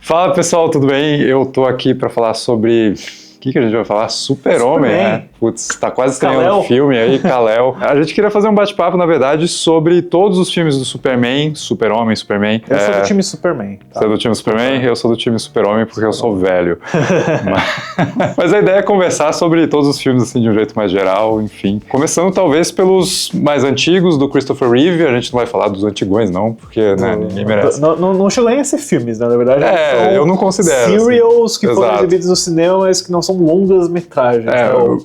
Fala pessoal, tudo bem? Eu tô aqui para falar sobre... O que a gente vai falar? Super-Homem, né? Putz, tá quase estreando o filme aí, Kal-El. A gente queria fazer um bate-papo, na verdade, sobre todos os filmes do Superman, Super-Homem, Superman. Eu sou do time Superman. Tá? Você é do time Superman? Eu sou do time Super-Homem porque eu sou velho. Mas a ideia é conversar sobre todos os filmes, assim, de um jeito mais geral, enfim. Começando, talvez, pelos mais antigos, do Christopher Reeve. A gente não vai falar dos antigões, não, porque, né, ninguém merece. Não chegou nem a ser filmes, né? Na verdade, eu não considero. Serials assim. Que foram exibidos no cinema, mas que não são longas metragens.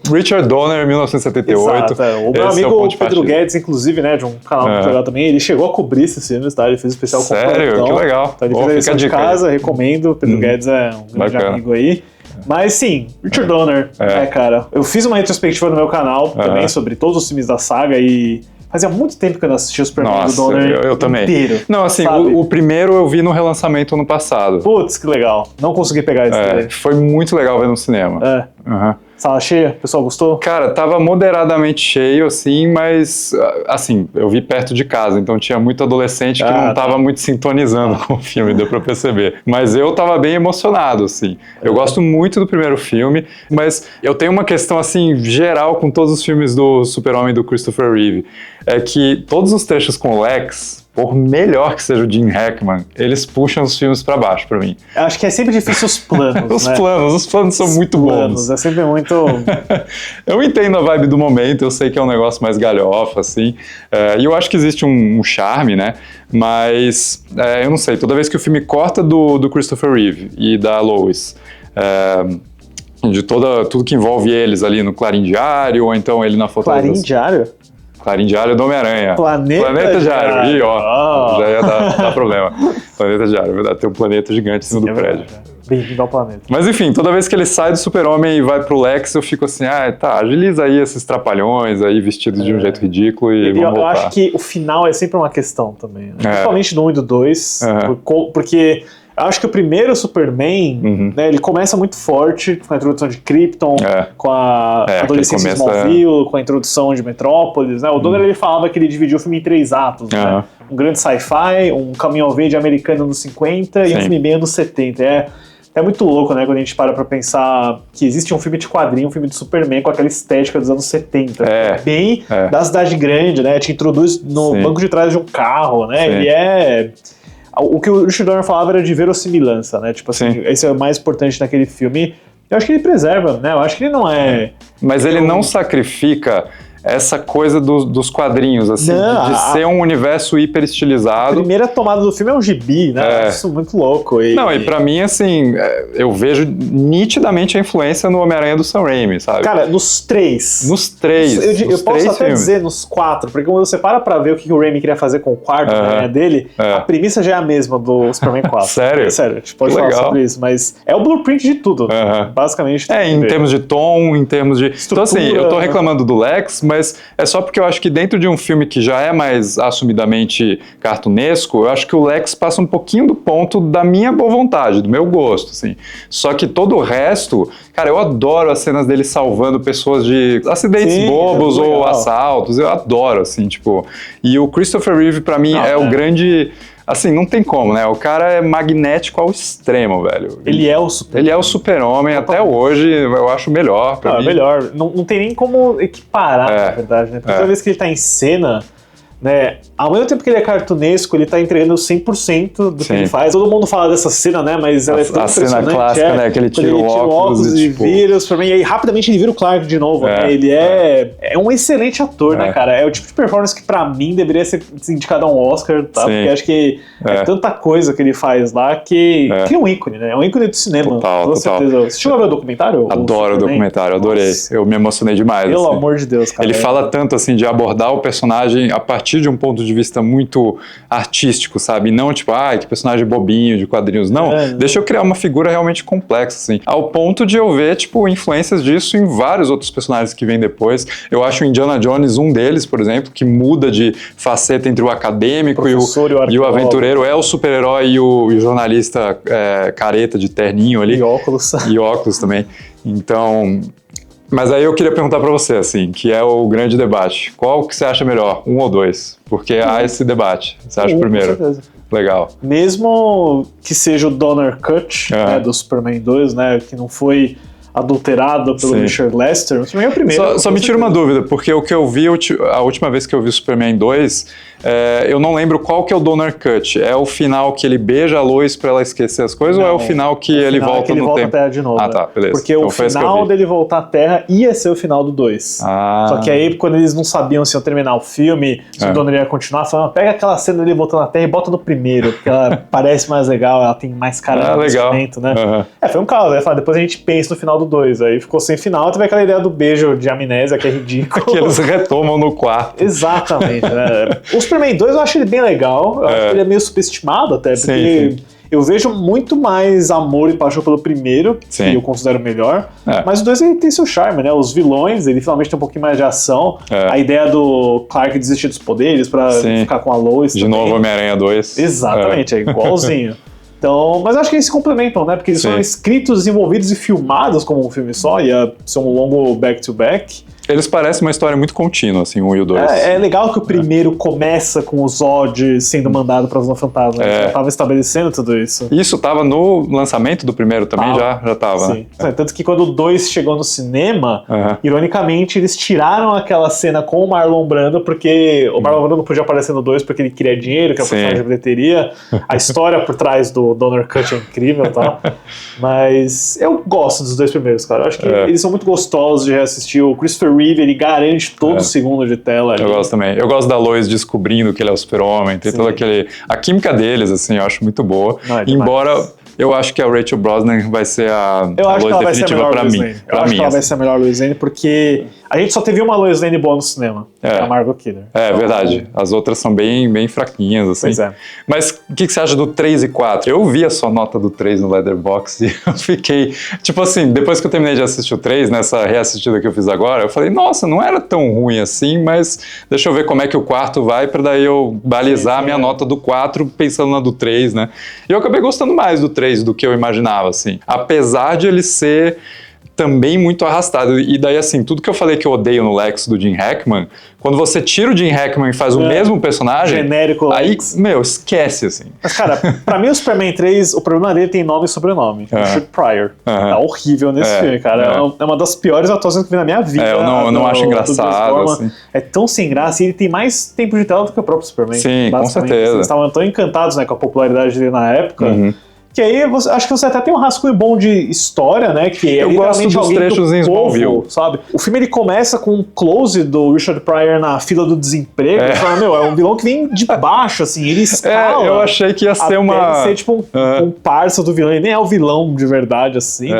Richard Donner, 1978. Exato, o meu amigo Pedro Guedes, inclusive, né, de um canal muito legal também, ele chegou a cobrir esses filmes, tá? Ele fez um especial com o Sério? Que legal. Então ele fez a lição de casa, recomendo. Pedro Guedes é um grande amigo aí. Mas sim, Richard Donner, né, cara? Eu fiz uma retrospectiva no meu canal também sobre todos os filmes da saga e... Fazia muito tempo que eu não assistia o Superman do Donner eu também. Inteiro. Não, assim, o primeiro eu vi no relançamento ano passado. Putz, que legal. Não consegui pegar esse dele. Foi muito legal ver no cinema. Sala cheia? O pessoal gostou? Cara, tava moderadamente cheio, assim, mas, assim, eu vi perto de casa, então tinha muito adolescente que não tava muito sintonizando com o filme, deu pra perceber. Mas eu tava bem emocionado, assim. Eu gosto muito do primeiro filme, mas eu tenho uma questão, assim, geral com todos os filmes do Super-Homem do Christopher Reeve. É que todos os trechos com o Lex, por melhor que seja o Jim Hackman, eles puxam os filmes pra baixo pra mim. Eu acho que é sempre difícil os planos, os planos são muito bons. É sempre muito... Eu entendo a vibe do momento, eu sei que é um negócio mais galhofa, assim, e eu acho que existe um charme, né, mas eu não sei, toda vez que o filme corta do Christopher Reeve e da Lois, de tudo que envolve eles ali no Clarim Diário, ou então ele na Fortaleza... Clarim Diário? Clarim Diário do Homem-Aranha. Planeta Diário. Ih, ó, já ia dar problema. Planeta Diário, verdade, tem um planeta gigante em cima do prédio. Bem-vindo ao planeta. Mas enfim, toda vez que ele sai do Super-Homem e vai pro Lex, eu fico assim, agiliza aí esses trapalhões aí, vestidos de um jeito ridículo e vamos voltar. Eu acho que o final é sempre uma questão também, né? Principalmente do 1 e do 2, porque... Eu acho que o primeiro Superman, né, ele começa muito forte com a introdução de Krypton, com a adolescência de Smallville, com a introdução de Metrópolis, né? O Donner ele falava que ele dividiu o filme em 3 atos, né? Um grande sci-fi, um caminhão verde americano nos 50 e um filme meio nos 70. É muito louco, né, quando a gente para pensar que existe um filme de quadrinho, um filme de Superman com aquela estética dos anos 70. Bem da cidade grande, né? Te introduz no banco de trás de um carro, né? Ele é... O que o Richard Donner falava era de verossimilhança, né? Tipo assim, esse é o mais importante naquele filme. Eu acho que ele preserva, né? Eu acho que ele não é... Mas ele não sacrifica essa coisa dos quadrinhos, assim, de ser um universo hiper estilizado. A primeira tomada do filme é um gibi, né? Isso é muito louco. E pra mim, assim, eu vejo nitidamente a influência no Homem-Aranha do Sam Raimi, sabe? Cara, nos 3. Nos 3. Eu posso até dizer nos 4, porque quando você para ver o que o Raimi queria fazer com o quarto Homem-Aranha dele, a premissa já é a mesma do Superman 4. Sério? Sério, a gente pode falar sobre isso, mas é o blueprint de tudo, basicamente. Em termos de tom, em termos de... Estrutura, então, assim, eu tô reclamando do Lex, mas é só porque eu acho que dentro de um filme que já é mais assumidamente cartunesco, eu acho que o Lex passa um pouquinho do ponto da minha boa vontade, do meu gosto, assim. Só que todo o resto, cara, eu adoro as cenas dele salvando pessoas de acidentes bobos ou assaltos, eu adoro, assim, tipo... E o Christopher Reeve, pra mim, é o grande... Assim, não tem como, né? O cara é magnético ao extremo, velho. Ele é o Super-Homem. Ele é o Super-Homem, até hoje eu acho melhor pra mim. É melhor. Não tem nem como equiparar, na verdade, né? Porque toda vez que ele tá em cena, né? Ao mesmo tempo que ele é cartunesco, ele tá entregando 100% do que ele faz. Todo mundo fala dessa cena, né? Mas ela é tão impressionante. A cena clássica, né? Que ele tira o óculos e vira o Superman, e aí rapidamente ele vira o Clark de novo, né? Ele é um excelente ator, né, cara? É o tipo de performance que pra mim deveria ser indicado a um Oscar, tá? Porque acho que é tanta coisa que ele faz lá que é um ícone, né? É um ícone do cinema. Total. Certeza. Você chegou a ver o documentário? Adoro o documentário, adorei. Nossa. Eu me emocionei demais. Pelo amor de Deus, cara. Ele fala tanto, assim, de abordar o personagem a partir de um ponto de vista muito artístico, sabe? Não tipo, que personagem bobinho de quadrinhos. Não, deixa eu criar uma figura realmente complexa, assim. Ao ponto de eu ver, tipo, influências disso em vários outros personagens que vêm depois. Eu acho o Indiana Jones um deles, por exemplo, que muda de faceta entre o acadêmico e o aventureiro. É o super-herói e o jornalista careta de terninho ali. E óculos. E óculos também. Então... Mas aí eu queria perguntar pra você, assim, que é o grande debate. Qual que você acha melhor, 1 ou 2? Porque há esse debate. Você acha o primeiro? Com certeza. Legal. Mesmo que seja o Donner Cut, né, do Superman 2, né, que não foi adulterado pelo Richard Lester, mas é o primeiro. Só me tira uma dúvida, porque o que eu vi, a última vez que eu vi o Superman 2, eu não lembro qual que é o Donner Cut. É o final que ele beija a Lois pra ela esquecer as coisas, ou é o final que ele volta no tempo? Volta à Terra de novo. Ah, tá, beleza. Porque então, o final dele voltar à Terra ia ser o final do 2. Só que aí, quando eles não sabiam se iam terminar o filme, se o Donner ia continuar, falaram, pega aquela cena dele voltando à Terra e bota no primeiro, porque ela parece mais legal, ela tem mais cara de investimento, né? Foi um caos. Aí depois a gente pensa no final do 2. Aí ficou sem final, teve aquela ideia do beijo de amnésia, que é ridículo. Que eles retomam no quarto. Exatamente, né? O Superman 2 eu acho ele bem legal, eu acho que ele é meio subestimado até, porque eu vejo muito mais amor e paixão pelo primeiro, que eu considero melhor, mas o 2 ele tem seu charme, né? Os vilões, ele finalmente tem um pouquinho mais de ação, a ideia do Clark desistir dos poderes pra ficar com a Lois de novo Homem-Aranha 2. Exatamente, é igualzinho. Então, mas eu acho que eles se complementam, né? Porque eles são escritos, desenvolvidos e filmados como um filme só, ia ser um longo back-to-back. Eles parecem uma história muito contínua, assim, o 1 e o 2. É legal que o primeiro começa com o Zod sendo mandado pra Zona Fantasma. Já tava estabelecendo tudo isso. Isso tava no lançamento do primeiro também? Já tava. Sim. Né? Tanto que quando o 2 chegou no cinema, ironicamente, eles tiraram aquela cena com o Marlon Brando, porque o Marlon Brando não podia aparecer no 2 porque ele queria dinheiro, que é a personagem de bilheteria. A história por trás do Donner Cut é incrível, tá? Mas eu gosto dos dois primeiros, cara. Eu acho que eles são muito gostosos de reassistir. O Christopher Reeve, ele garante todo segundo de tela ali. Eu gosto também. Eu gosto da Lois descobrindo que ele é o super-homem. Tem toda aquele... A química deles, assim, eu acho muito boa. Embora... Eu acho que a Rachel Brosnahan vai ser a Lois definitiva pra mim. Eu acho que ela vai ser a melhor Lois Lane, porque a gente só teve uma Lois Lane boa no cinema, que é a Margot Kidder. É verdade. As outras são bem fraquinhas, assim. Pois é. Mas o que você acha do 3 e 4? Eu vi a sua nota do 3 no Letterboxd e eu fiquei... Tipo assim, depois que eu terminei de assistir o 3, nessa reassistida que eu fiz agora, eu falei, nossa, não era tão ruim assim, mas deixa eu ver como é que o quarto vai pra daí eu balizar a minha nota do 4 pensando na do 3, né? E eu acabei gostando mais do 3 do que eu imaginava, assim. Apesar de ele ser também muito arrastado. E daí, assim, tudo que eu falei que eu odeio no Lex do Jim Hackman, quando você tira o Jim Hackman e faz o mesmo personagem... Genérico aí, Lex. Esquece, assim. Mas, cara, pra mim o Superman 3, o problema dele tem nome e sobrenome. Richard Pryor. Tá horrível nesse filme, cara. É uma das piores atuações que eu vi na minha vida. Eu não acho engraçado, assim. É tão sem graça e ele tem mais tempo de tela do que o próprio Superman. Sim, com certeza. Eles estavam tão encantados, né, com a popularidade dele na época... Que aí, acho que você até tem um rascunho bom de história, né? Que eu gosto dos trechos em Smallville, sabe? O filme ele começa com um close do Richard Pryor na fila do desemprego. Você fala, é um vilão que vem de baixo, assim, ele escala. Eu achei que ia ser ser tipo um parça do vilão, ele nem é o vilão de verdade, assim.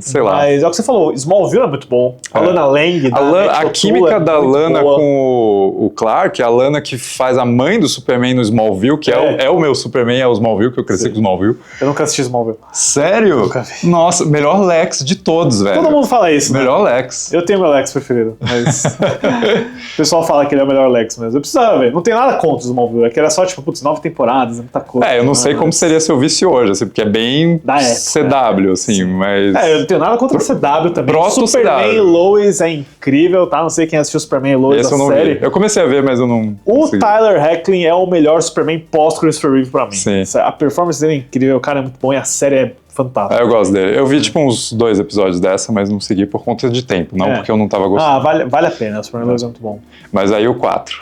Sei lá. Mas é o que você falou, Smallville é muito bom. A Lana Lang, a química da Lana com o Clark, a Lana que faz a mãe do Superman no Smallville, que é o meu Superman, é o Smallville, que eu cresci com o Smallville. Eu nunca assisti Smallville. Sério? Nunca vi. Nossa, melhor Lex de todos, velho. Todo mundo fala isso, melhor né? Lex. Eu tenho meu Lex preferido, mas o pessoal fala que ele é o melhor Lex mesmo. Eu precisava ver. Não tem nada contra o Smallville, é que era só, tipo, 9 temporadas, é muita coisa. Eu não sei como seria se eu visse hoje, assim, porque é bem CW, assim, mas... eu não tenho nada contra o CW também. Superman e Lois é incrível, tá? Não sei quem assistiu Superman e Lois da série. Eu comecei a ver, mas eu não... Tyler Hoechlin é o melhor Superman pós-Christopher Reeve pra mim. Sim. A performance dele é incrível, o cara é muito bom e a série é fantástica. Eu gosto dele. Eu vi, tipo, uns 2 episódios dessa, mas não segui por conta de tempo, não porque eu não tava gostando. Vale a pena, o Superman 2 é muito bom. Mas aí o 4.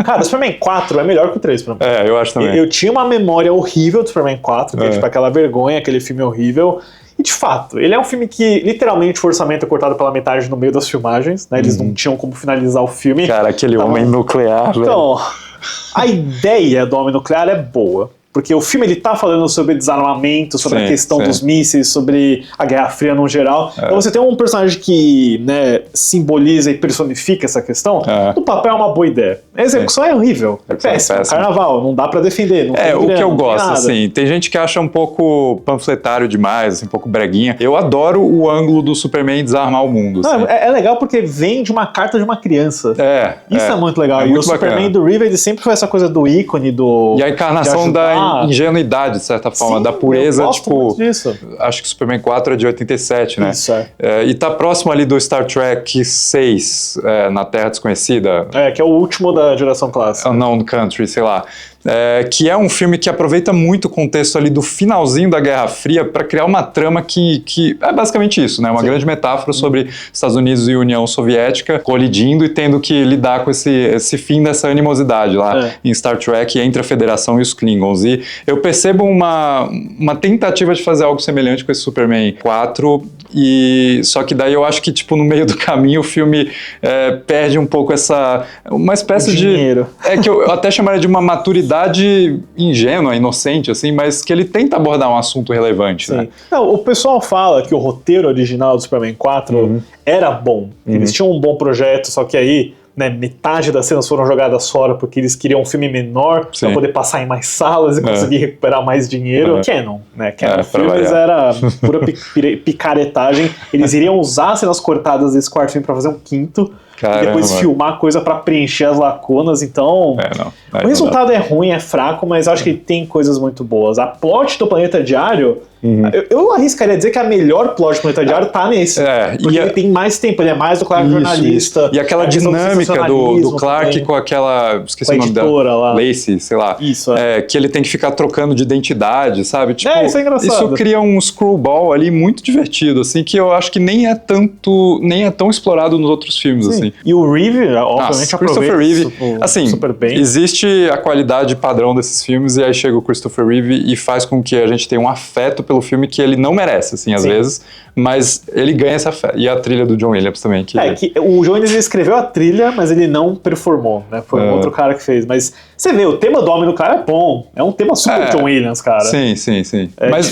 Cara, o Superman 4 é melhor que o 3 pra mim. Eu acho também. Eu tinha uma memória horrível do Superman 4, que é tipo aquela vergonha, aquele filme horrível. E de fato, ele é um filme que literalmente o orçamento é cortado pela metade no meio das filmagens, né? Eles não tinham como finalizar o filme. Cara, aquele homem nuclear, velho. Então, a ideia do homem nuclear é boa. Porque o filme ele tá falando sobre desarmamento, sobre a questão dos mísseis, sobre a Guerra Fria no geral. Então você tem um personagem que, né, simboliza e personifica essa questão. No papel é uma boa ideia. A execução é horrível. É péssimo. Carnaval, não dá pra defender. Não tem o que eu gosto, assim, tem gente que acha um pouco panfletário demais, assim, um pouco breguinha. Eu adoro o ângulo do Superman desarmar o mundo. Não, é legal porque vem de uma carta de uma criança. Isso é muito legal. É e muito o Superman do Reeve, ele sempre foi essa coisa do ícone, do... E a encarnação da ingenuidade, de certa forma, da pureza, tipo... Disso. Acho que o Superman 4 é de 87, né? Isso, e tá próximo ali do Star Trek 6, na Terra Desconhecida. Que é o último da geração clássica. Unknown Country, sei lá. que é um filme que aproveita muito o contexto ali do finalzinho da Guerra Fria para criar uma trama que é basicamente isso, né? Uma grande metáfora sobre Estados Unidos e União Soviética colidindo e tendo que lidar com esse fim dessa animosidade lá em Star Trek entre a Federação e os Klingons. E eu percebo uma tentativa de fazer algo semelhante com esse Superman 4, só que daí eu acho que, tipo, no meio do caminho o filme perde um pouco uma espécie de... que eu até chamaria de uma maturidade ingênua, inocente, assim, mas que ele tenta abordar um assunto relevante, né? Não, o pessoal fala que o roteiro original do Superman 4 era bom. Eles tinham um bom projeto, só que aí, né, metade das cenas foram jogadas fora porque eles queriam um filme menor para poder passar em mais salas e conseguir recuperar mais dinheiro. Canon, né? Canon Filmes era pura picaretagem. Eles iriam usar cenas cortadas desse quarto filme para fazer um quinto. Caramba. E depois filmar coisa pra preencher as lacunas, então o resultado é ruim, é fraco, mas acho que ele tem coisas muito boas. A plot do Planeta Diário, eu arriscaria dizer que a melhor plot do Planeta Diário tá nesse, porque ele tem mais tempo, ele é mais do Clark jornalista. E aquela dinâmica do Clark também, com aquela, esqueci o nome dela, lá. Lacey, sei lá, que ele tem que ficar trocando de identidade, sabe? Tipo, isso é engraçado. Isso cria um screwball ali muito divertido, assim, que eu acho que nem é tão explorado nos outros filmes, assim. E o Reeve, obviamente, Christopher Reeve, assim, super bem. Existe a qualidade padrão desses filmes e aí chega o Christopher Reeve e faz com que a gente tenha um afeto pelo filme que ele não merece, assim, às vezes, mas ele ganha esse afeto. E a trilha do John Williams também. Que o John Williams escreveu a trilha, mas ele não performou, né? Foi um outro cara que fez. Mas você vê, o tema do Homem do Cara é bom. É um tema super John Williams, cara. Sim.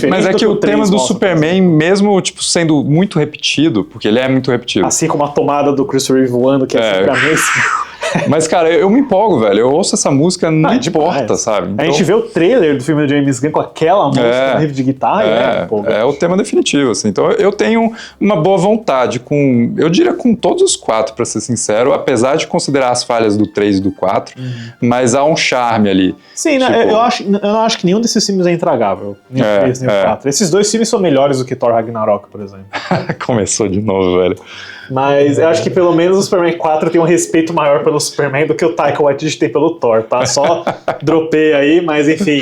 Mas é que o tema do Superman, mesmo, tipo, sendo muito repetido, porque ele é muito repetido. Assim como a tomada do Chris Reeve voando, que é sempre a mesma. Mas, cara, eu me empolgo, velho. Eu ouço essa música, não importa, sabe? Então... A gente vê o trailer do filme do James Gunn com aquela música, riff de guitarra, é o tema definitivo, assim. Então, eu tenho uma boa vontade eu diria com todos os 4, pra ser sincero, apesar de considerar as falhas do 3 e do 4, mas há um charme ali. Sim, tipo... né, eu não acho que nenhum desses filmes é intragável. Nem o 3, nem o 4. Esses dois filmes são melhores do que Thor Ragnarok, por exemplo. Começou de novo, velho. Mas eu acho que pelo menos o Superman 4 tem um respeito maior pelo Superman do que o Taika Waititi tem pelo Thor, tá? Só dropei aí, mas enfim.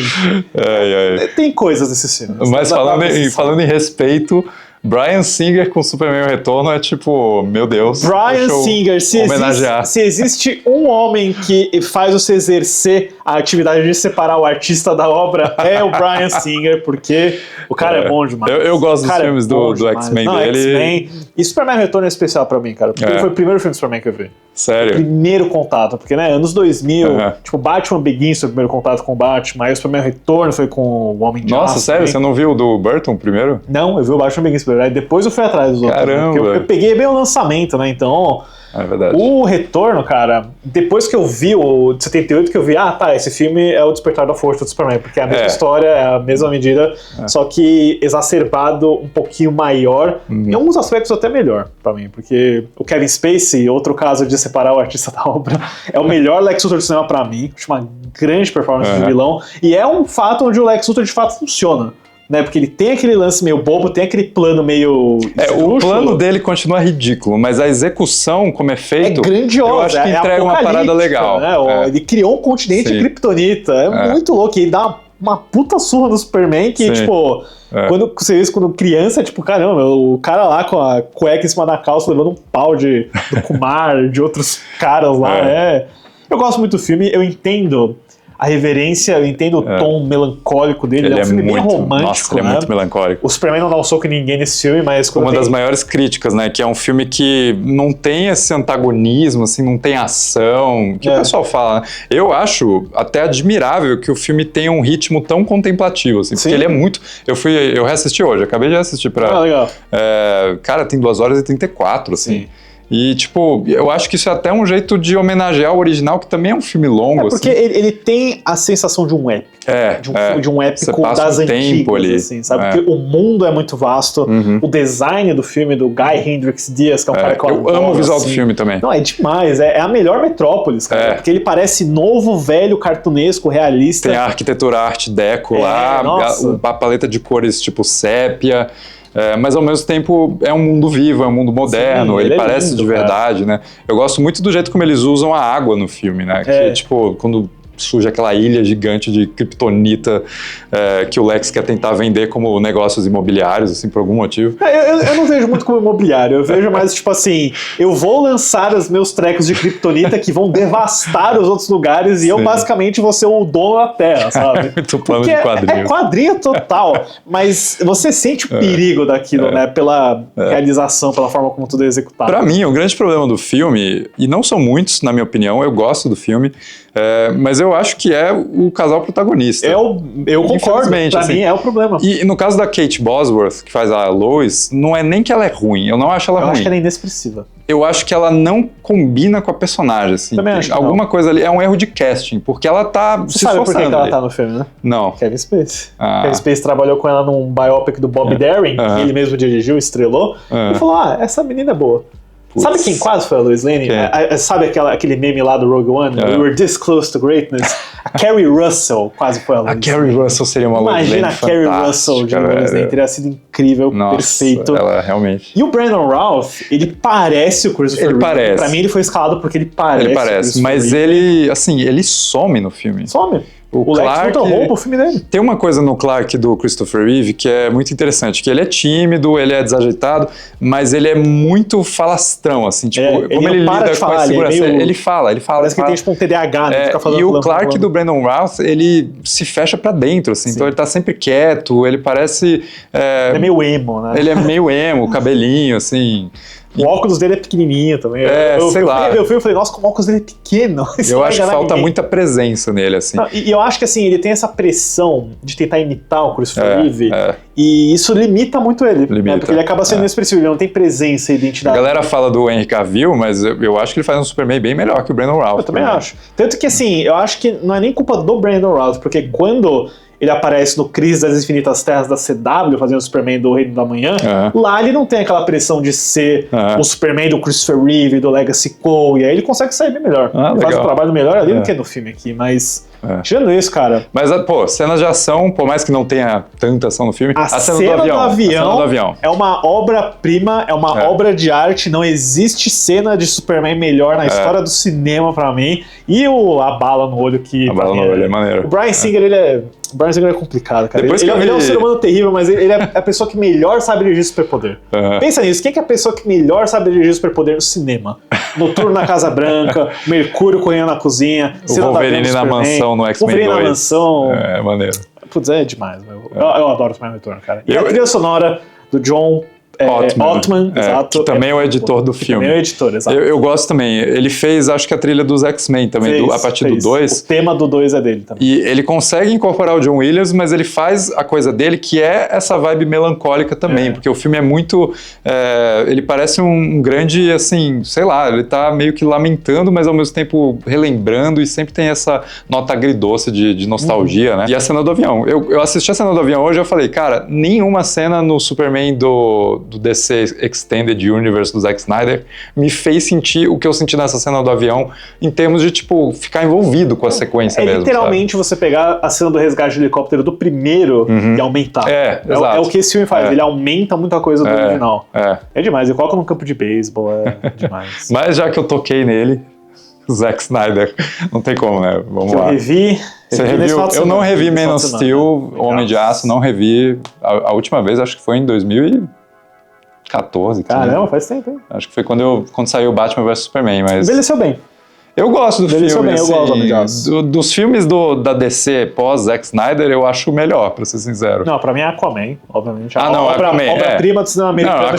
Tem coisas desses filmes. Mas falando em respeito, Bryan Singer com Superman o Retorno é tipo, meu Deus. Bryan Singer, se existe um homem que faz você exercer a atividade de separar o artista da obra, é o Bryan Singer, porque o cara é bom demais. Eu gosto dos filmes do X-Men dele. X-Men. E Superman Retorno é especial pra mim, cara, porque ele foi o primeiro filme do Superman que eu vi. Sério? Primeiro contato, porque, né, anos 2000, tipo, Batman Begins foi o primeiro contato com o Batman, aí o Superman Retorno foi com o Homem de Aço. Nossa, sério? Você não viu o do Burton primeiro? Não, eu vi o Batman Begins primeiro, aí depois eu fui atrás dos outros. Caramba! Eu peguei bem o lançamento, né, então... É verdade. O Retorno, cara, depois que eu vi o de 78, que eu vi, esse filme é o Despertar da Força do Superman, porque é a mesma história, é a mesma medida, só que exacerbado um pouquinho maior, em alguns aspectos até melhor pra mim, porque o Kevin Spacey, outro caso de separar o artista da obra, é o melhor Lex Luthor do cinema pra mim, acho uma grande performance de vilão, e é um fato onde o Lex Luthor de fato funciona. Né, porque ele tem aquele lance meio bobo, tem aquele plano meio... o plano dele continua ridículo, mas a execução, como é feito... É grandiosa, eu acho que entrega uma parada legal. Né? Ele criou um continente kryptonita, muito louco, e ele dá uma puta surra no Superman que, tipo... Quando você vê isso quando criança, tipo, caramba, o cara lá com a cueca em cima da calça levando um pau do Kumar, de outros caras lá, Eu gosto muito do filme, eu entendo... A reverência, eu entendo o tom melancólico dele, ele é um filme bem romântico. Nossa, ele é muito melancólico. O Superman não dá um soco em ninguém nesse filme, mas... Uma das maiores críticas, né, que é um filme que não tem esse antagonismo, assim, não tem ação, que o pessoal fala, né? Eu acho até admirável que o filme tenha um ritmo tão contemplativo, assim, porque ele é muito... Eu reassisti hoje, acabei de assistir pra... legal. Cara, tem 2h34, assim. Sim. E, tipo, eu acho que isso é até um jeito de homenagear o original, que também é um filme longo, porque assim. ele tem a sensação de um épico. De um épico das antigas, ali. Assim, sabe? Porque o mundo é muito vasto, o design do filme, do Guy Hendrix Diaz, que é um cara que eu amo o visual do filme também. Não, é demais. É a melhor Metrópolis, cara. Porque ele parece novo, velho, cartunesco, realista. Tem a arquitetura Art Deco lá, a paleta de cores tipo sépia. Mas ao mesmo tempo é um mundo vivo, é um mundo moderno, Sim, ele parece lindo, de verdade, né? Eu gosto muito do jeito como eles usam a água no filme, né? Que, tipo, quando surge aquela ilha gigante de kryptonita que o Lex quer tentar vender como negócios imobiliários, assim, por algum motivo. Eu não vejo muito como imobiliário, eu vejo mais tipo assim, eu vou lançar os meus trecos de kryptonita que vão devastar os outros lugares e eu basicamente vou ser o dono da Terra, sabe? Muito plano de quadrinho. É quadrinho total, mas você sente o perigo daquilo, né? Pela realização, pela forma como tudo é executado. Pra mim, o grande problema do filme, e não são muitos, na minha opinião, eu gosto do filme, mas eu acho que é o casal protagonista. Eu concordo, pra mim é o problema. E no caso da Kate Bosworth, que faz a Lois, não é nem que ela é ruim, eu não acho ela ruim. Eu acho que ela é inexpressiva. Eu acho que ela não combina com a personagem, assim. Também acho que alguma coisa ali, é um erro de casting, porque ela tá se esforçando. Sabe por que ela tá no filme, né? Não. Kevin Spacey. Kevin Spacey trabalhou com ela num biopic do Bob Darin, que ele mesmo dirigiu, estrelou, e falou, essa menina é boa. Putz. Sabe quem quase foi a Lois Lane? Sabe aquele meme lá do Rogue One? We were this close to greatness. A Kerry Russell quase foi a Lois Lane. A Kerry Russell seria uma Lois Lane. Imagina a Kerry Russell de Lois Lane. Teria sido incrível, perfeito. Ela realmente... E o Brandon Routh, ele parece o Christopher Reeve. Parece. Pra mim ele foi escalado porque ele parece. Ele parece, mas ele, assim, ele some no filme. Some. O Clark Lex rouba o filme dele. Tem uma coisa no Clark do Christopher Reeve que é muito interessante, que ele é tímido, ele é desajeitado, mas ele é muito falastrão, assim, tipo, como ele lida com a segurança. Ele fala. Parece que ele tem tipo um TDAH, né? Fica falando, e o Clark do Brandon Routh, ele se fecha pra dentro, assim, então ele tá sempre quieto, ele parece... Ele é meio emo, né? Ele é meio emo, cabelinho, assim... O óculos dele é pequenininho também. Sei lá. Eu falei, nossa, como o óculos dele é pequeno. Eu acho que falta muita presença nele, assim. Não, e eu acho que, assim, ele tem essa pressão de tentar imitar o Christopher Reeve, e isso limita muito ele. Né? Porque ele acaba sendo inexpressivo, ele não tem presença e identidade. A galera fala do Henry Cavill, mas eu acho que ele faz um Superman bem melhor que o Brandon Routh. Eu também acho. Tanto que, assim, eu acho que não é nem culpa do Brandon Routh, porque quando... ele aparece no Crise das Infinitas Terras da CW, fazendo o Superman do Reino da Manhã. Lá ele não tem aquela pressão de ser o Superman do Christopher Reeve, do Legacy Cole, e aí ele consegue sair bem melhor. Ele faz um trabalho melhor ali do que no filme aqui, mas... tirando isso, cara... Mas, cenas de ação, por mais que não tenha tanta ação no filme... A cena do avião é uma obra-prima, é uma obra de arte, não existe cena de Superman melhor na história do cinema pra mim, e a bala no olho que... A bala no olho é maneiro. O Bryan Singer, O Bryan Singer é complicado, cara. Ele é um ser humano terrível, mas ele é a pessoa que melhor sabe dirigir superpoder. Pensa nisso, quem é a pessoa que melhor sabe dirigir superpoder no cinema? Noturno na Casa Branca, Mercúrio correndo na cozinha, o Wolverine na mansão no X-Men 2. Wolverine na mansão. É maneiro. Putz, é demais. Eu adoro o Superman Retorno, cara. E a trilha sonora do John... Ottman, exato. Que também é o editor do filme. Também é o editor, exato. Eu gosto também. Ele fez, acho que a trilha dos X-Men também, a partir do 2. O tema do 2 é dele também. E ele consegue incorporar o John Williams, mas ele faz a coisa dele, que é essa vibe melancólica também, porque o filme é muito... ele parece um grande, assim, sei lá, ele tá meio que lamentando, mas ao mesmo tempo relembrando, e sempre tem essa nota agridoce de nostalgia, né? E a cena do avião. Eu assisti a cena do avião hoje e eu falei, cara, nenhuma cena no Superman do DC Extended Universe do Zack Snyder me fez sentir o que eu senti nessa cena do avião, em termos de, tipo, ficar envolvido com a sequência mesmo. Literalmente você pegar a cena do resgate de helicóptero do primeiro e aumentar. Exato. É o que esse filme faz, ele aumenta muita coisa do original. É demais, ele coloca no campo de beisebol, é demais. Mas já que eu toquei nele, Zack Snyder, não tem como, né? Vamos lá. Você reviu? Eu não revi Man of Steel, Homem de Aço, não revi. A última vez, acho que foi em 2014. Caramba, faz tempo, hein? Acho que foi quando saiu Batman vs Superman, mas... Envelheceu bem. Eu gosto do filme, bem, assim, eu gosto do Homem de Aço. Dos filmes da DC pós Zack Snyder, eu acho o melhor, pra ser sincero. Não, pra mim é Aquaman, obviamente. Aquaman, obra-prima do cinema americano. Não,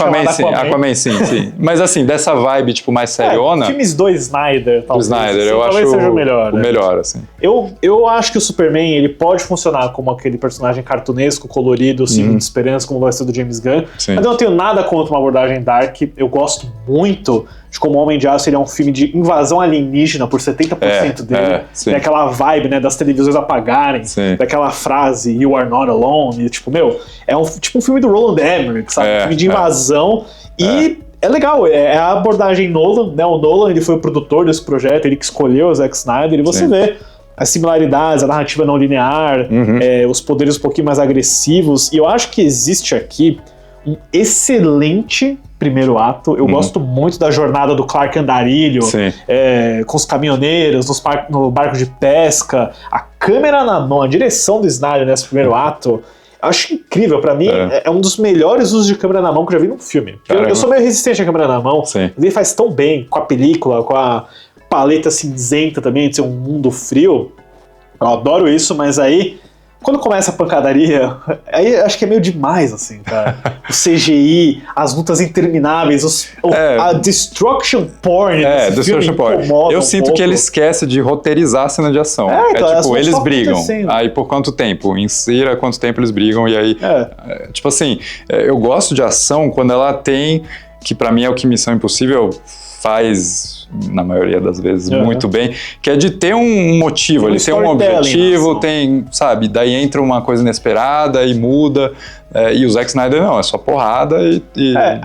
Aquaman sim. Mas assim, dessa vibe, tipo, mais seriona... filmes do Snyder, talvez. Do Snyder, assim, eu acho talvez seja o melhor. O melhor, assim. Eu acho que o Superman, ele pode funcionar como aquele personagem cartunesco, colorido, símbolo de esperança, como vai ser do James Gunn. Sim. Mas eu não tenho nada contra uma abordagem dark. Eu gosto muito de como Homem de Aço ele é um filme de invasão alienígena por 70% dele. Tem aquela vibe, né, das televisões apagarem, daquela frase You are not alone, e, tipo, é um filme do Roland Emmerich, sabe? Um filme de invasão e é legal, é a abordagem Nolan, né? O Nolan, ele foi o produtor desse projeto, ele que escolheu o Zack Snyder, e você vê as similaridades, a narrativa não linear, os poderes um pouquinho mais agressivos, e eu acho que existe aqui um excelente primeiro ato. Eu gosto muito da jornada do Clark Andarilho, com os caminhoneiros, no barco de pesca, a câmera na mão, a direção do Snyder nesse primeiro ato. Acho incrível, pra mim é um dos melhores usos de câmera na mão que eu já vi num filme. Eu sou meio resistente à câmera na mão, ele faz tão bem com a película, com a paleta cinzenta também, de ser um mundo frio. Eu adoro isso, mas aí, quando começa a pancadaria, aí acho que é meio demais, assim, cara. O CGI, as lutas intermináveis, a destruction porn desse filme incomoda Eu sinto que ele esquece de roteirizar a cena de ação. Tipo, eles brigam. Aí por quanto tempo? Insira quanto tempo eles brigam, e aí... tipo assim, eu gosto de ação quando ela tem, que pra mim é o que Missão Impossível faz... na maioria das vezes, muito bem, que é de ter um motivo, ele tem um objetivo, tem, sabe, daí entra uma coisa inesperada e muda, e o Zack Snyder não, é só porrada e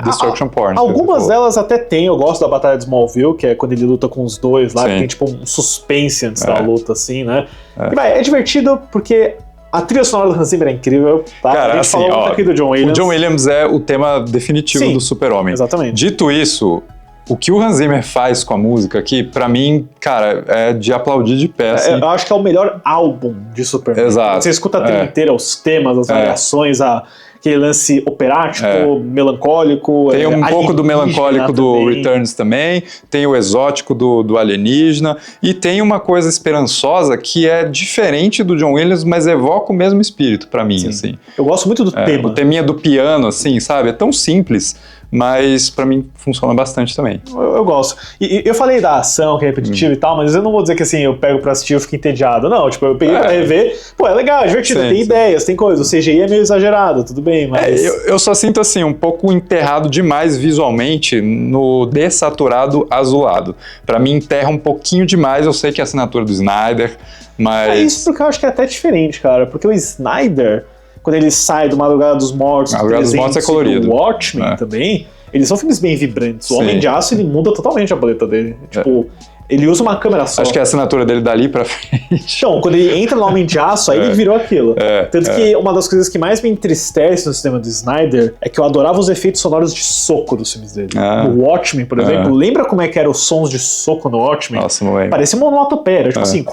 destruction porn. Algumas delas até tem, eu gosto da Batalha de Smallville, que é quando ele luta com os dois lá, que tem tipo um suspense antes da luta, assim, né? É divertido porque... a trilha sonora do Hans Zimmer é incrível, tá? Cara, a gente falou muito aqui do John Williams. O John Williams é o tema definitivo do Super-Homem. Exatamente. Dito isso, o que o Hans Zimmer faz com a música aqui, pra mim, cara, é de aplaudir de pé. Assim. Eu acho que é o melhor álbum de Superman. Exato. Você escuta a trilha inteira, os temas, as variações, aquele lance operático, melancólico. Tem um pouco do melancólico do Returns também, tem o exótico do alienígena, e tem uma coisa esperançosa que é diferente do John Williams, mas evoca o mesmo espírito pra mim, assim. Eu gosto muito do tema. O teminha do piano, assim, sabe? É tão simples, mas pra mim funciona bastante também. Eu gosto. E eu falei da ação, que é repetitiva e tal, mas eu não vou dizer que assim, eu pego pra assistir e eu fico entediado. Não, tipo, eu peguei pra rever, pô, é legal, é divertido, tem ideias, tem coisa. O CGI é meio exagerado, tudo bem, mas... eu só sinto assim, um pouco enterrado demais visualmente no dessaturado azulado. Pra mim enterra um pouquinho demais, eu sei que é a assinatura do Snyder, mas... isso porque eu acho que é até diferente, cara, porque o Snyder... quando ele sai do Madrugada dos Mortos, é colorido. O Watchmen também, eles são filmes bem vibrantes. O Homem de Aço, ele muda totalmente a paleta dele. Tipo, ele usa uma câmera só. Acho que é a assinatura dele dali pra frente. Então, quando ele entra no Homem de Aço, aí ele virou aquilo. Tanto que uma das coisas que mais me entristece no cinema do Snyder é que eu adorava os efeitos sonoros de soco dos filmes dele. No Watchmen, por exemplo, lembra como é que eram os sons de soco no Watchmen? Nossa, não lembro. Parecia uma onomatopeia, tipo assim...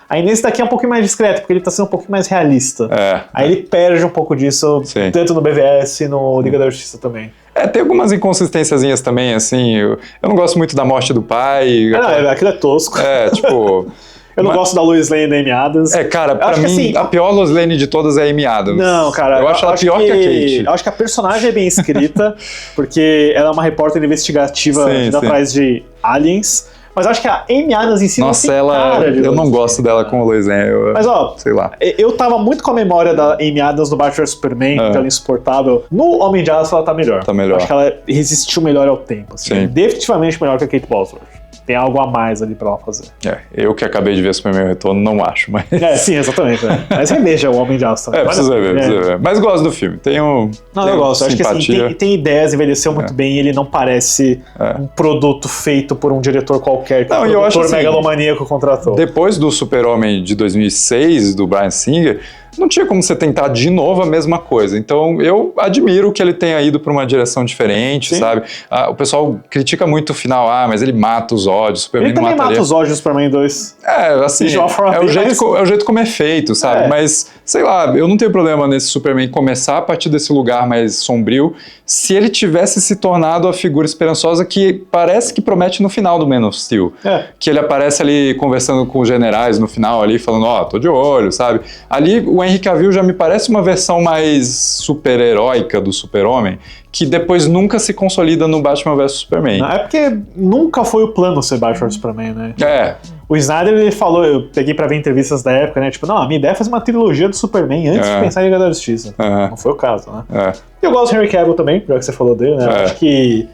Aí nesse daqui é um pouquinho mais discreto, porque ele tá sendo um pouquinho mais realista. Aí ele perde um pouco disso, tanto no BVS e no Liga da Justiça também. Tem algumas inconsistênciazinhas também, assim. Eu não gosto muito da morte do pai. Aquilo é tosco. Tipo... Eu não gosto da Lois Lane e da Amy Adams. Cara, pra mim, assim, a pior Lois Lane de todas é a Amy Adams. Não, cara. Eu acho ela pior que a Kate. Eu acho que a personagem é bem escrita, porque ela é uma repórter investigativa atrás de aliens. Mas eu acho que a Amy Adams em si não tem cara de eu não gosto dela com a Lois Lane. Mas sei lá. Eu tava muito com a memória da Amy Adams no Batman vs Superman, que ela é insuportável. No Homem de Aço ela tá melhor. Acho que ela resistiu melhor ao tempo. Assim. É definitivamente melhor que a Kate Bosworth. Tem algo a mais ali pra ela fazer. Eu que acabei de ver Superman Retorno, não acho, mas... sim, exatamente. Mas reveja o Homem de Aço também. Precisa ver. Mas gosto do filme. Eu gosto. Acho que assim, tem ideias, envelheceu muito bem e ele não parece um produto feito por um diretor qualquer que o produtor megalomaníaco contratou. Depois do Super-Homem de 2006, do Bryan Singer, não tinha como você tentar de novo a mesma coisa. Então, eu admiro que ele tenha ido para uma direção diferente, sabe? O pessoal critica muito o final, mas ele mata os ódios. Superman ele também mata os ódios do Superman 2. Assim, é o jeito como é feito, sabe? Mas, sei lá, eu não tenho problema nesse Superman começar a partir desse lugar mais sombrio, se ele tivesse se tornado a figura esperançosa que parece que promete no final do Man of Steel. Que ele aparece ali conversando com os generais no final ali, falando, tô de olho, sabe? Ali, o Henry Cavill já me parece uma versão mais super-heróica do Super-Homem, que depois nunca se consolida no Batman vs Superman. É porque nunca foi o plano ser Batman vs Superman, né? O Snyder, ele falou, eu peguei pra ver entrevistas da época, né? Tipo, não, a minha ideia é fazer uma trilogia do Superman antes de pensar em Liga da Justiça. Não foi o caso, né? Eu gosto do Henry Cavill também, já que você falou dele, né? Eu acho que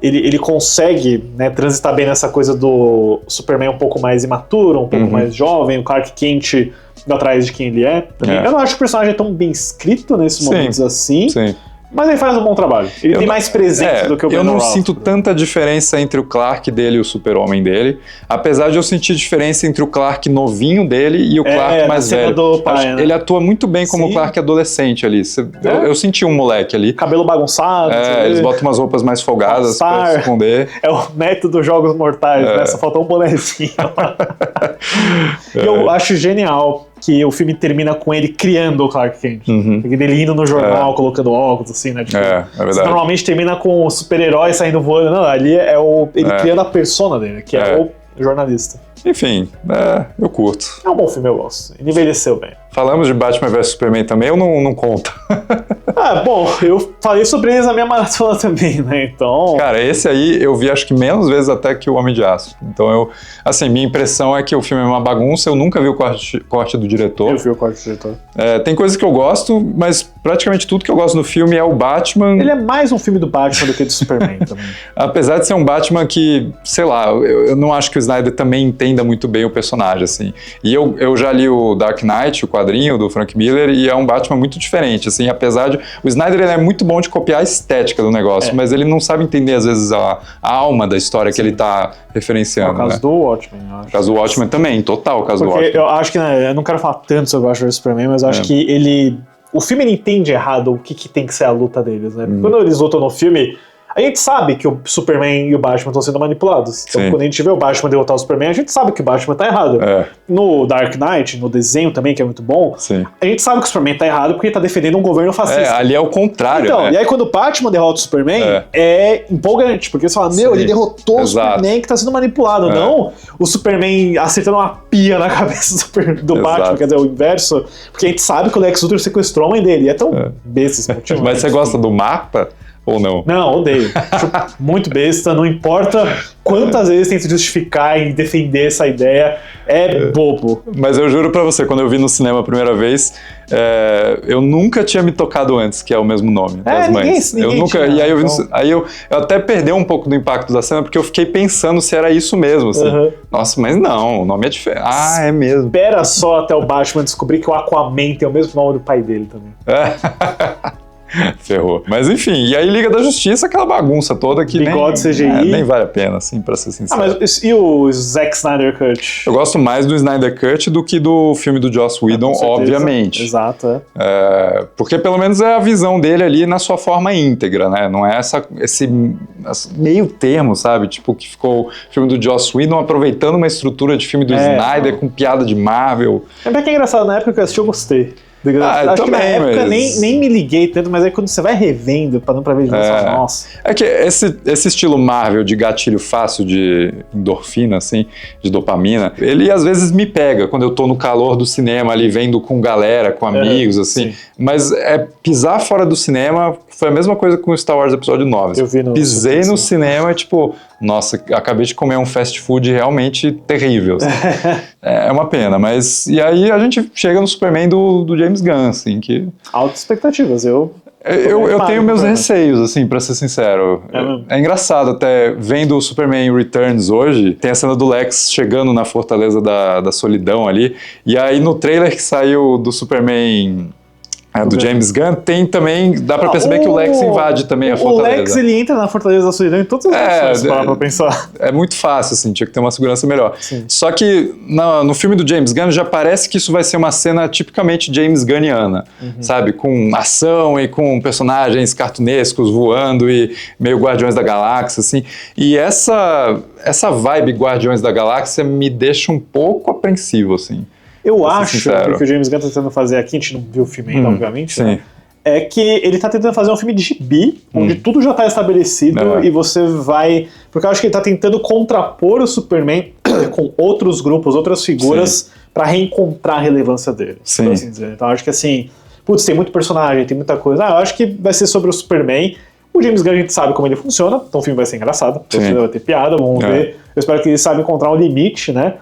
ele consegue, né, transitar bem nessa coisa do Superman um pouco mais imaturo, um pouco mais jovem, o Clark Kent atrás de quem ele é. Eu não acho que o personagem é tão bem escrito nesses momentos assim. Mas ele faz um bom trabalho. Ele tem mais presença do que o Brandon Eu não Routh. sinto tanta diferença entre o Clark dele e o Super-Homem dele, apesar de eu sentir diferença entre o Clark novinho dele e o Clark mais velho. Do pai, né? Ele atua muito bem como o Clark adolescente ali. Eu senti um moleque ali. Cabelo bagunçado. Eles botam umas roupas mais folgadas pra esconder. É o método dos Jogos Mortais, né? Só faltou um bonezinho. Eu acho genial que o filme termina com ele criando o Clark Kent. Ele indo no jornal, colocando óculos, assim, né? Tipo, é verdade. Normalmente termina com o super-herói saindo voando. Não, ali é ele criando a persona dele, que é o jornalista. Enfim, eu curto. É um bom filme, eu gosto. Ele envelheceu bem. Falamos de Batman vs Superman também ou não conta? Bom, eu falei sobre eles na minha maratona também, né? Então... Cara, esse aí eu vi acho que menos vezes até que o Homem de Aço. Então minha impressão é que o filme é uma bagunça, eu nunca vi o corte do diretor. Eu vi o corte do diretor. Tem coisas que eu gosto, mas praticamente tudo que eu gosto no filme é o Batman. Ele é mais um filme do Batman do que do Superman também. Apesar de ser um Batman que, sei lá, eu não acho que o Snyder também entenda muito bem o personagem, assim. E eu já li o Dark Knight, o quadrinho do Frank Miller, e é um Batman muito diferente, assim, apesar de... O Snyder ele é muito bom de copiar a estética do negócio, mas ele não sabe entender, às vezes, a alma da história que ele tá referenciando. No caso do Watchmen, eu acho. No caso do Watchmen também, total, o caso do Watchmen. Eu acho que, eu não quero falar tanto sobre o Batman vs Superman, mas eu acho que o filme ele entende errado o que tem que ser a luta deles, né? Quando eles lutam no filme, a gente sabe que o Superman e o Batman estão sendo manipulados. Então, quando a gente vê o Batman derrotar o Superman, a gente sabe que o Batman tá errado. No Dark Knight, no desenho também, que é muito bom, a gente sabe que o Superman tá errado porque ele tá defendendo um governo fascista. Ali é o contrário, então, né? E aí quando o Batman derrota o Superman, é empolgante, porque você fala, ele derrotou o Superman que tá sendo manipulado, não o Superman acertando uma pia na cabeça do Batman, quer dizer, o inverso, porque a gente sabe que o Lex Luthor sequestrou a mãe dele, e é tão besta esse motivo. Mas você gosta do mapa? Ou não? Não, odeio. Acho muito besta, não importa quantas vezes tenta justificar e defender essa ideia, bobo. Mas eu juro pra você, quando eu vi no cinema a primeira vez, eu nunca tinha me tocado antes, que é o mesmo nome das mães. Ninguém eu nunca. tinha, e aí eu até perdi um pouco do impacto da cena, porque eu fiquei pensando se era isso mesmo. Assim. Nossa, mas não, o nome é diferente. É mesmo. Espera só até o Batman descobrir que o Aquaman tem o mesmo nome do pai dele também. Ferrou. Mas enfim, e aí Liga da Justiça, aquela bagunça toda que bigode CGI. Nem vale a pena, assim, pra ser sincero. Mas e o Zack Snyder Cut? Eu gosto mais do Snyder Cut do que do filme do Joss Whedon, obviamente. Exato, porque pelo menos é a visão dele ali na sua forma íntegra, né? Não é esse meio termo, sabe? Tipo, que ficou o filme do Joss Whedon aproveitando uma estrutura de filme do Snyder com piada de Marvel. É que é engraçado, na época que eu assisti eu gostei. Acho que na época nem me liguei tanto, mas aí quando você vai revendo, parando pra ver de novo, nossa. É que esse estilo Marvel de gatilho fácil de endorfina, assim, de dopamina, ele às vezes me pega quando eu tô no calor do cinema ali, vendo com galera, com amigos, assim. Sim. Mas pisar fora do cinema foi a mesma coisa com o Star Wars Episódio 9. Eu vi Pisei no cinema e tipo, nossa, acabei de comer um fast food realmente terrível. Assim. É uma pena, mas... E aí a gente chega no Superman do James Gunn, assim, que... Altas expectativas, eu tenho meus receios, assim, pra ser sincero. É engraçado até, vendo o Superman Returns hoje, tem a cena do Lex chegando na Fortaleza da Solidão ali, e aí no trailer que saiu do Superman... do James Gunn, tem também, dá pra perceber que o Lex invade também a Fortaleza. O Lex, ele entra na Fortaleza da Solidão em todas as versões, parar pra pensar. É muito fácil, assim, tinha que ter uma segurança melhor. Sim. Só que no filme do James Gunn já parece que isso vai ser uma cena tipicamente James Gunniana, sabe? Com ação e com personagens cartunescos voando e meio Guardiões da Galáxia, assim. E essa vibe Guardiões da Galáxia me deixa um pouco apreensivo, assim. Eu acho que o que o James Gunn tá tentando fazer aqui, a gente não viu o filme ainda, obviamente, sim. Né? É que ele tá tentando fazer um filme de gibi, onde tudo já tá estabelecido e você vai... Porque eu acho que ele tá tentando contrapor o Superman com outros grupos, outras figuras, pra reencontrar a relevância dele, por assim dizer. Então eu acho que assim, tem muito personagem, tem muita coisa. Eu acho que vai ser sobre o Superman. O James Gunn a gente sabe como ele funciona, então o filme vai ser engraçado, vai ter piada, vamos ver. Eu espero que eles saibam encontrar um limite, né?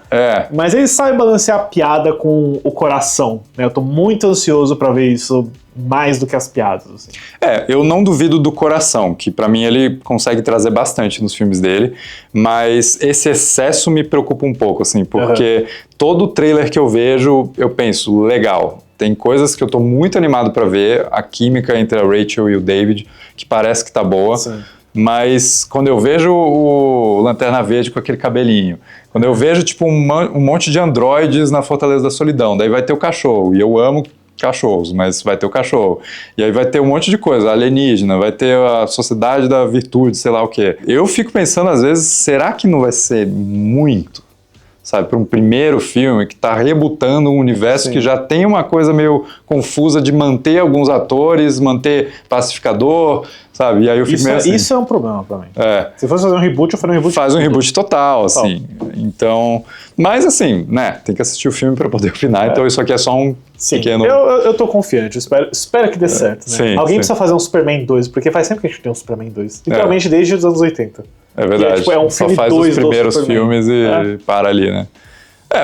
Mas eles sabem balancear a piada com o coração, né? Eu tô muito ansioso pra ver isso mais do que as piadas. Assim. Eu não duvido do coração, que pra mim ele consegue trazer bastante nos filmes dele, mas esse excesso me preocupa um pouco, assim, porque todo trailer que eu vejo, eu penso, legal. Tem coisas que eu tô muito animado pra ver, a química entre a Rachel e o David, que parece que tá boa. Sim. Mas quando eu vejo o Lanterna Verde com aquele cabelinho, quando eu vejo tipo um monte de androides na Fortaleza da Solidão, daí vai ter o cachorro, e eu amo cachorros, mas vai ter o cachorro. E aí vai ter um monte de coisa, alienígena, vai ter a Sociedade da Virtude, sei lá o quê. Eu fico pensando às vezes, será que não vai ser muito? Sabe, para um primeiro filme que está rebutando um universo Sim. que já tem uma coisa meio confusa de manter alguns atores, manter Pacificador, sabe? E aí eu fico meio assim. Isso é um problema para mim. Se fosse fazer um reboot, eu faria um reboot. Faz um reboot total, assim. Então, mas assim, né, tem que assistir o filme para poder opinar, então isso aqui é só um pequeno... Eu tô confiante, espero que dê certo, né? Sim, Alguém precisa fazer um Superman 2, porque faz sempre que a gente tem um Superman 2. Literalmente desde os anos 80. É verdade, é um só faz os primeiros filmes e para ali, né?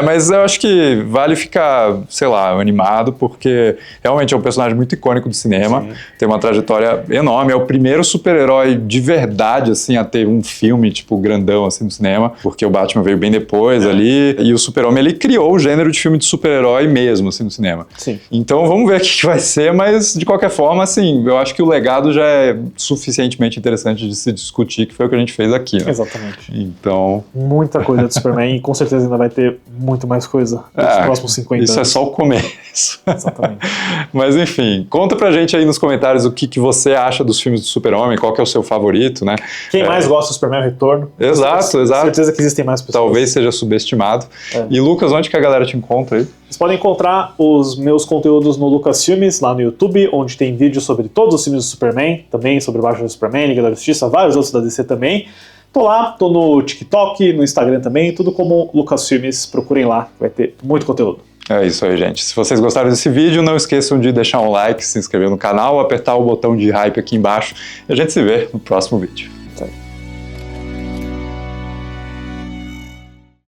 Mas eu acho que vale ficar, sei lá, animado, porque realmente é um personagem muito icônico do cinema, Sim. tem uma trajetória enorme, é o primeiro super-herói de verdade, assim, a ter um filme, tipo, grandão, assim, no cinema, porque o Batman veio bem depois ali, e o Super-Homem, ele criou o gênero de filme de super-herói mesmo, assim, no cinema. Sim. Então vamos ver o que vai ser, mas de qualquer forma, assim, eu acho que o legado já é suficientemente interessante de se discutir, que foi o que a gente fez aqui, né? Exatamente. Então... Muita coisa do Superman, e com certeza ainda vai ter muito mais coisa nos próximos 50 anos. Isso é só o começo. Exatamente. Mas enfim, conta pra gente aí nos comentários o que você acha dos filmes do Super-Homem, qual que é o seu favorito, né? Quem mais gosta do Superman Retorno. Exato. Com certeza que existem mais pessoas. Talvez seja subestimado. E Lucas, onde que a galera te encontra aí? Vocês podem encontrar os meus conteúdos no Lucas Filmes, lá no YouTube, onde tem vídeos sobre todos os filmes do Superman, também sobre o Batman do Superman, Liga da Justiça, vários outros da DC também. Tô lá, tô no TikTok, no Instagram também, tudo como Lucas Filmes, procurem lá, vai ter muito conteúdo. É isso aí, gente. Se vocês gostaram desse vídeo, não esqueçam de deixar um like, se inscrever no canal, apertar o botão de hype aqui embaixo e a gente se vê no próximo vídeo.